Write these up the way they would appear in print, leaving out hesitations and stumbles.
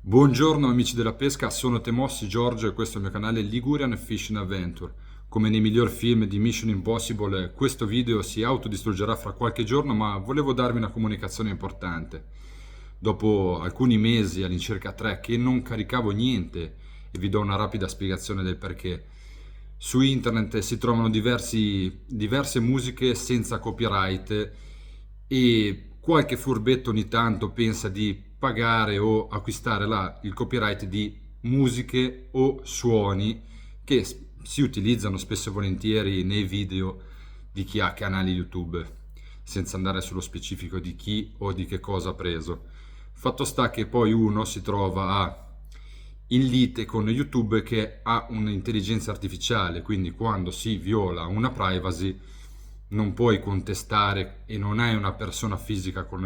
Buongiorno amici della pesca, sono Temossi Giorgio e questo è il mio canale Ligurian Fishing Adventure. Come nei migliori film di Mission Impossible, questo video si autodistruggerà fra qualche giorno, ma volevo darvi una comunicazione importante. Dopo alcuni mesi, all'incirca 3, che non caricavo niente, e vi do una rapida spiegazione del perché. Su internet si trovano diverse musiche senza copyright e qualche furbetto ogni tanto pensa di pagare o acquistare il copyright di musiche o suoni che si utilizzano spesso e volentieri nei video di chi ha canali YouTube, senza andare sullo specifico di chi o di che cosa ha preso. Fatto sta che poi uno si trova in lite con YouTube che ha un'intelligenza artificiale, quindi quando si viola una privacy non puoi contestare e non hai una persona fisica con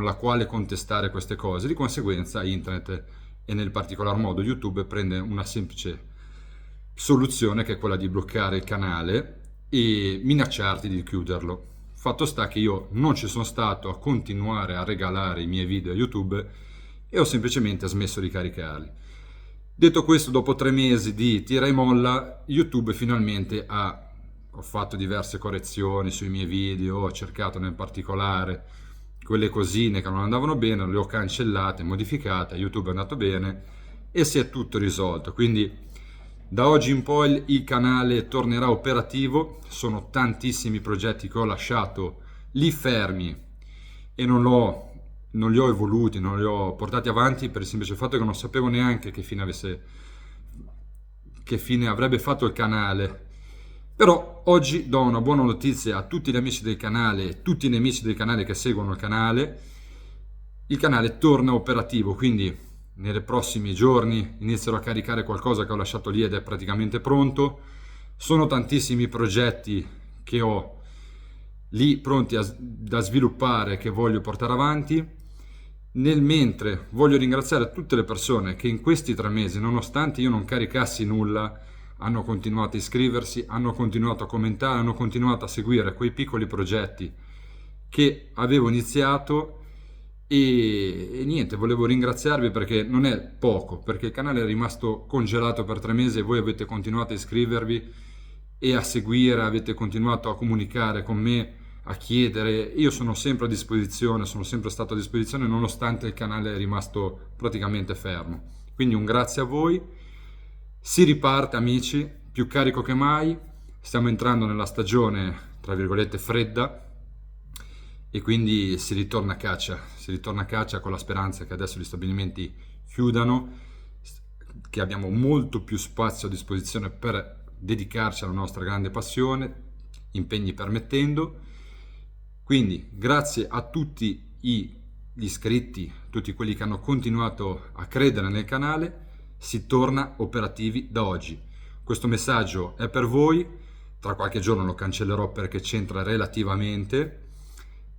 la quale contestare queste cose. Di conseguenza internet e nel particolar modo YouTube prende una semplice soluzione che è quella di bloccare il canale e minacciarti di chiuderlo. Fatto sta che io non ci sono stato a continuare a regalare i miei video a YouTube e ho semplicemente smesso di caricarli. Detto questo, dopo 3 mesi di tira e molla, YouTube finalmente ho fatto diverse correzioni sui miei video, ho cercato nel particolare quelle cosine che non andavano bene, le ho cancellate, modificate, YouTube è andato bene e si è tutto risolto. Quindi da oggi in poi il canale tornerà operativo. Sono tantissimi progetti che ho lasciato lì fermi e non li ho evoluti, non li ho portati avanti per il semplice fatto che non sapevo neanche che fine avrebbe fatto il canale. Però oggi do una buona notizia a tutti gli amici del canale e tutti i nemici del canale che seguono il canale. Il canale torna operativo, quindi nei prossimi giorni inizierò a caricare qualcosa che ho lasciato lì ed è praticamente pronto. Sono tantissimi progetti che ho lì pronti da sviluppare, che voglio portare avanti. Nel mentre voglio ringraziare tutte le persone che in questi 3 mesi, nonostante io non caricassi nulla, hanno continuato a iscriversi, hanno continuato a commentare, hanno continuato a seguire quei piccoli progetti che avevo iniziato e niente, volevo ringraziarvi perché non è poco, perché il canale è rimasto congelato per 3 mesi e voi avete continuato a iscrivervi e a seguire, avete continuato a comunicare con me, a chiedere. Io sono sempre a disposizione, sono sempre stato a disposizione nonostante il canale è rimasto praticamente fermo. Quindi un grazie a voi. Si riparte amici, più carico che mai, stiamo entrando nella stagione tra virgolette fredda e quindi si ritorna a caccia con la speranza che adesso gli stabilimenti chiudano, che abbiamo molto più spazio a disposizione per dedicarci alla nostra grande passione, impegni permettendo. Quindi grazie a tutti gli iscritti, tutti quelli che hanno continuato a credere nel canale. Si torna operativi da oggi. Questo messaggio è per voi, tra qualche giorno lo cancellerò perché c'entra relativamente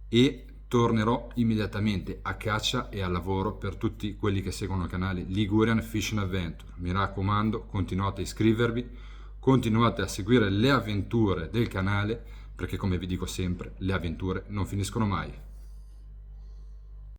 e tornerò immediatamente a caccia e al lavoro per tutti quelli che seguono il canale Ligurian Fishing Adventure. Mi raccomando, continuate a iscrivervi, continuate a seguire le avventure del canale perché, come vi dico sempre, le avventure non finiscono mai.